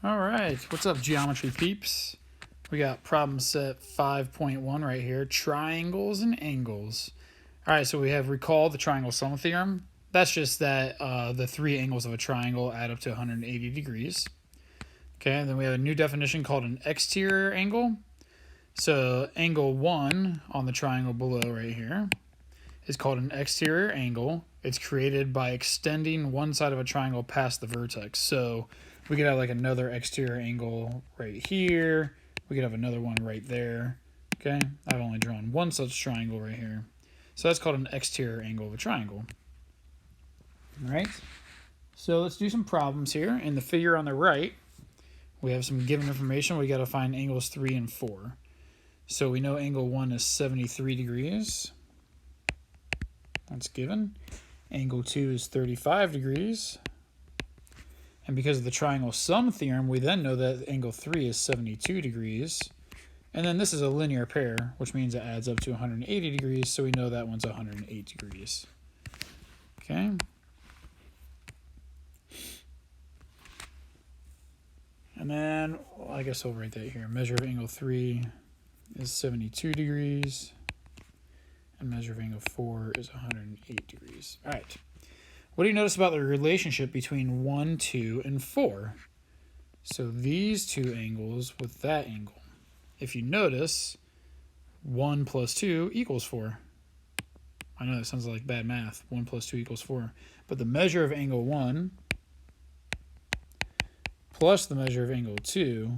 All right, what's up, geometry peeps? We got problem set 5.1 right here, triangles and angles. All right, so we have recall the triangle sum theorem. That's just that the three angles of a triangle add up to 180 degrees. Okay, and then we have a new definition called an exterior angle. So angle 1 on the triangle below right here is called an exterior angle. It's created by extending one side of a triangle past the vertex. So we could have like another exterior angle right here. We could have another one right there. Okay, I've only drawn one such triangle right here. So that's called an exterior angle of a triangle. All right, so let's do some problems here. In the figure on the right, we have some given information. We got to find angles 3 and 4. So we know angle 1 is 73 degrees. That's given. Angle 2 is 35 degrees. And because of the triangle sum theorem, we then know that angle 3 is 72 degrees. And then this is a linear pair, which means it adds up to 180 degrees, so we know that one's 108 degrees. Okay. And then, well, I guess I'll write that here. Measure of angle 3 is 72 degrees. And measure of angle 4 is 108 degrees. All right. What do you notice about the relationship between 1, 2, and 4? So these two angles with that angle. If you notice, 1 plus 2 equals 4. I know that sounds like bad math. 1 plus 2 equals 4. But the measure of angle 1 plus the measure of angle 2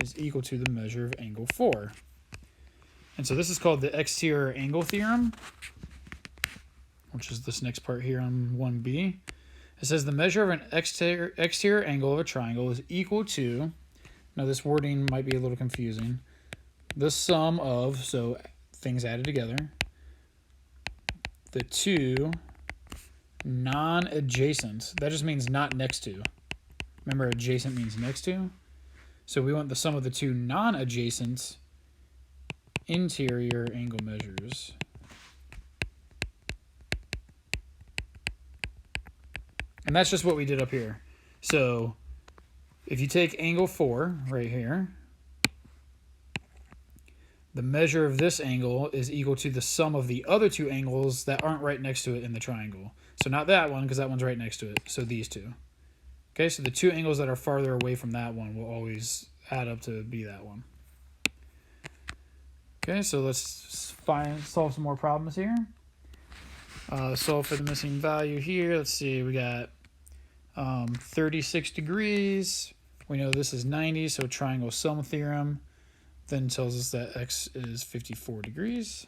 is equal to the measure of angle 4. And so this is called the exterior angle theorem, which is this next part here on 1b. It says the measure of an exterior angle of a triangle is equal to, now this wording might be a little confusing, the sum of, so things added together, the two non-adjacent, that just means not next to. Remember, adjacent means next to. So we want the sum of the two non-adjacent interior angle measures. And that's just what we did up here. So if you take angle 4 right here, the measure of this angle is equal to the sum of the other two angles that aren't right next to it in the triangle. So not that one, because that one's right next to it. So these two. Okay, so the two angles that are farther away from that one will always add up to be that one. Okay, so let's solve some more problems here. Solve for the missing value here. Let's see, we got 36 degrees. We know this is 90, so triangle sum theorem then tells us that x is 54 degrees.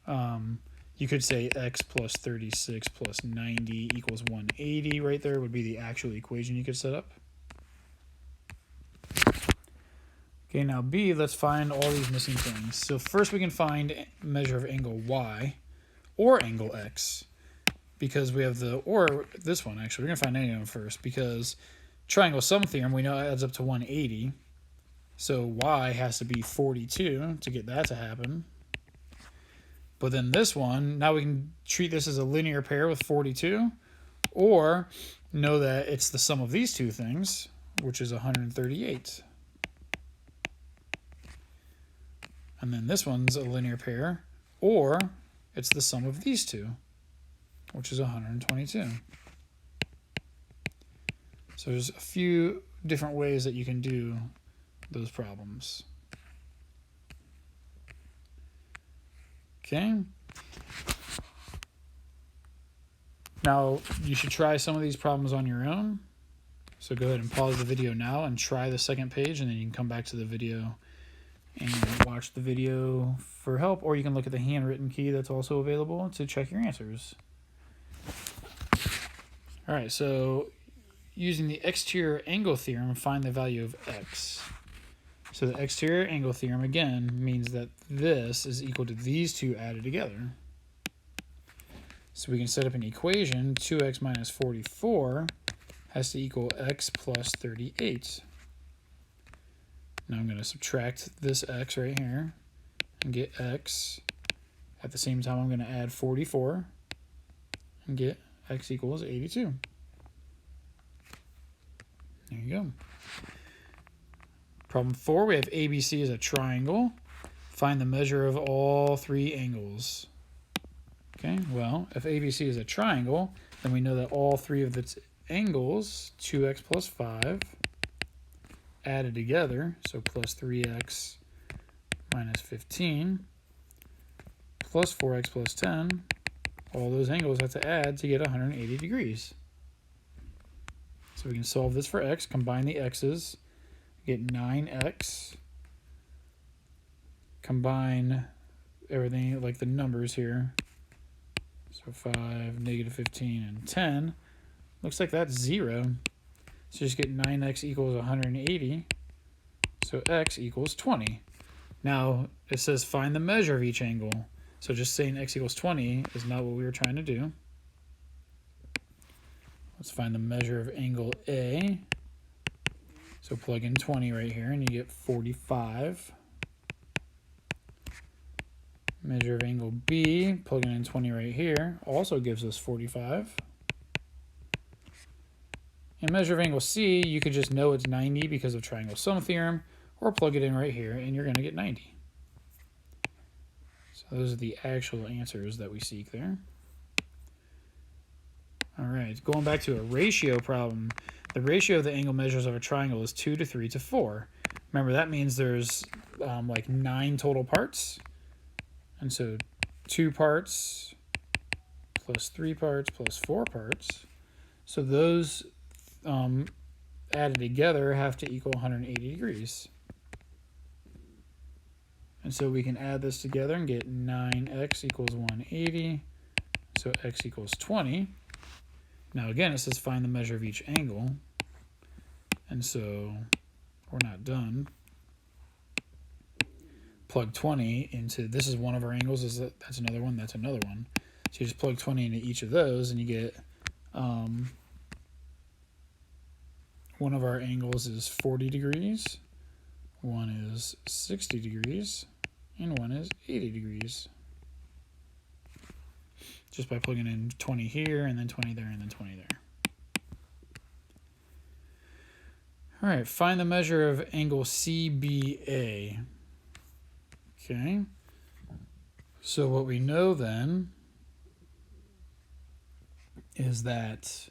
You could say x plus 36 plus 90 equals 180 right there would be the actual equation you could set up. Okay, now B, let's find all these missing things. So first we can find measure of angle y or angle x, because we have the, or this one actually, we're going to find any of them first, because triangle sum theorem we know adds up to 180, so y has to be 42 to get that to happen. But then this one, now we can treat this as a linear pair with 42, or know that it's the sum of these two things, which is 138. And then this one's a linear pair, or it's the sum of these two, which is 122. So there's a few different ways that you can do those problems. Okay. Now, you should try some of these problems on your own. So go ahead and pause the video now and try the second page, and then you can come back to the video and watch the video for help, or you can look at the handwritten key that's also available to check your answers. All right, so using the exterior angle theorem, find the value of x. So the exterior angle theorem, again, means that this is equal to these two added together. So we can set up an equation, 2x minus 44 has to equal x plus 38. Now I'm going to subtract this x right here and get x. At the same time, I'm going to add 44 and get x equals 82. There you go. Problem 4, we have ABC as a triangle. Find the measure of all three angles. Okay, well, if ABC is a triangle, then we know that all three of its angles, 2x plus 5, added together, so plus 3x minus 15, plus 4x plus 10, all those angles have to add to get 180 degrees. So we can solve this for x, combine the x's, get 9x, combine everything like the numbers here, so 5, negative 15, and 10. Looks like that's 0. So just get 9x equals 180, so x equals 20. Now it says find the measure of each angle, so just saying x equals 20 is not what we were trying to do. Let's find the measure of angle A. So plug in 20 right here and you get 45. Measure of angle B, plugging in 20 right here, also gives us 45. And measure of angle C, you could just know it's 90 because of triangle sum theorem, or plug it in right here and you're going to get 90. So those are the actual answers that we seek there. All right, going back to a ratio problem. The ratio of the angle measures of a triangle is 2 to 3 to 4. Remember, that means there's like 9 total parts. And so 2 parts plus 3 parts plus 4 parts. So those added together have to equal 180 degrees. And so we can add this together and get 9x equals 180. So x equals 20. Now again, it says find the measure of each angle. And so we're not done. Plug 20 into, this is one of our angles, that's another one, that's another one. So you just plug 20 into each of those and you get one of our angles is 40 degrees, one is 60 degrees, and one is 80 degrees. Just by plugging in 20 here, and then 20 there, and then 20 there. All right, find the measure of angle CBA. Okay, so what we know then is that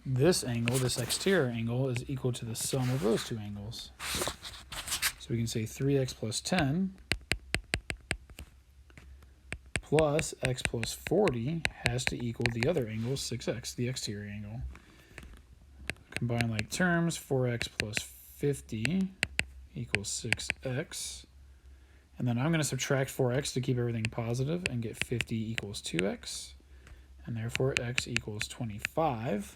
this angle, this exterior angle, is equal to the sum of those two angles. So we can say 3x plus 10 plus x plus 40 has to equal the other angle, 6x, the exterior angle. Combine like terms, 4x plus 50 equals 6x. And then I'm going to subtract 4x to keep everything positive and get 50 equals 2x. And therefore x equals 25.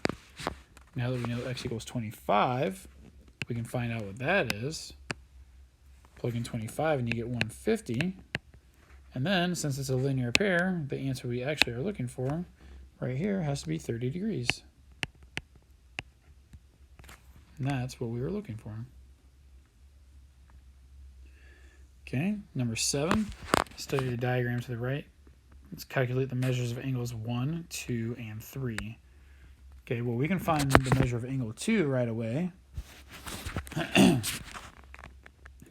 Now that we know x equals 25, we can find out what that is. Plug in 25 and you get 150. And then, since it's a linear pair, the answer we actually are looking for right here has to be 30 degrees. And that's what we were looking for. Okay, number 7, study the diagram to the right. Let's calculate the measures of angles 1, 2, and 3. Okay, well, we can find the measure of angle 2 right away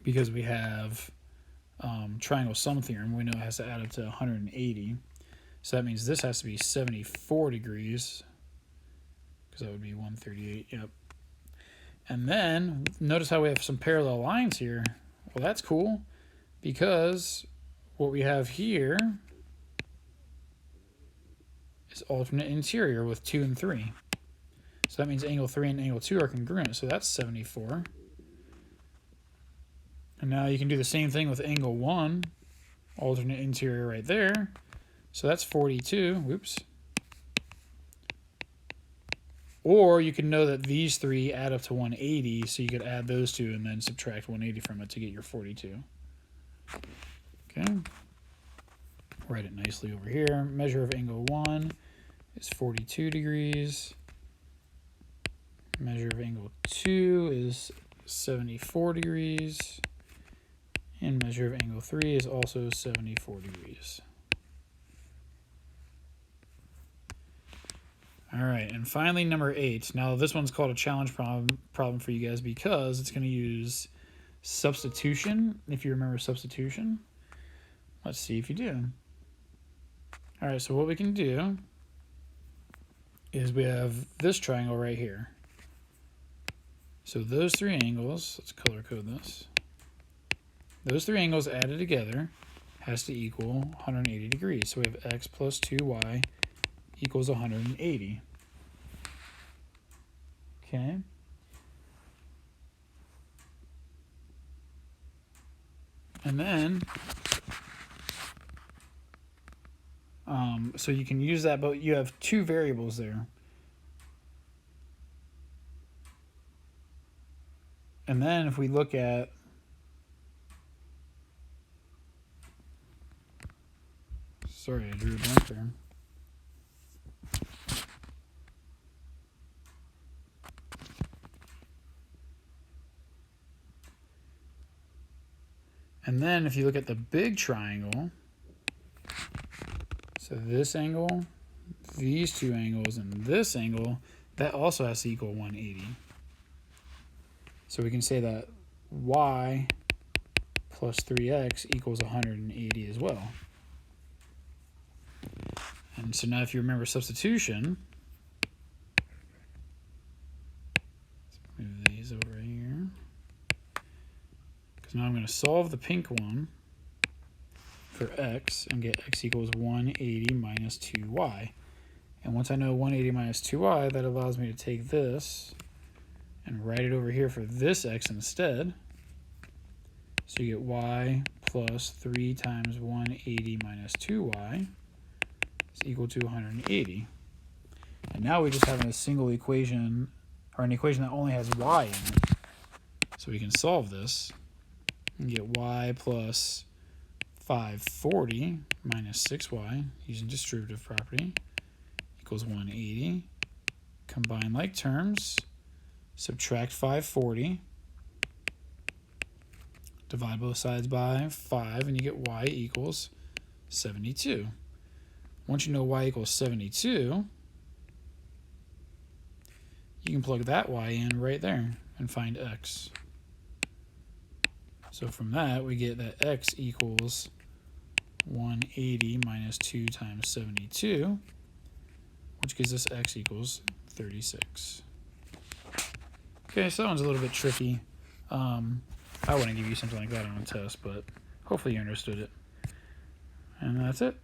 because we have triangle sum theorem. We know it has to add up to 180. So that means this has to be 74 degrees because that would be 138. Yep. And then notice how we have some parallel lines here. Well, that's cool because what we have here is alternate interior with 2 and 3. So that means angle 3 and angle 2 are congruent. So that's 74. And now you can do the same thing with angle 1, alternate interior right there. So that's 42. Whoops. Or you can know that these 3 add up to 180, so you could add those 2 and then subtract 180 from it to get your 42. Okay. Write it nicely over here. Measure of angle 1 is 42 degrees. Measure of angle 2 is 74 degrees. And measure of angle 3 is also 74 degrees. All right, and finally number 8. Now this one's called a challenge problem for you guys because it's going to use substitution, if you remember substitution. Let's see if you do. All right, so what we can do is we have this triangle right here. So those 3 angles, let's color code this. Those 3 angles added together has to equal 180 degrees. So we have x plus 2y equals 180. Okay. And then, so you can use that, but you have 2 variables there. And then if we look at sorry, I drew a blank there. And then if you look at the big triangle, so this angle, these 2 angles, and this angle, that also has to equal 180. So we can say that y plus 3x equals 180 as well. And so now if you remember substitution, let's move these over here. Because now I'm going to solve the pink one for x and get x equals 180 minus 2y. And once I know 180 minus 2y, that allows me to take this and write it over here for this x instead. So you get y plus 3 times 180 minus 2y is equal to 180. And now we just have a single equation, or an equation that only has y in it. So we can solve this and get y plus 540 minus 6y using distributive property equals 180. Combine like terms, subtract 540, divide both sides by 5, and you get y equals 72. Once you know y equals 72, you can plug that y in right there and find x. So from that, we get that x equals 180 minus 2 times 72, which gives us x equals 36. Okay, so that one's a little bit tricky. I wouldn't give you something like that on a test, but hopefully you understood it. And that's it.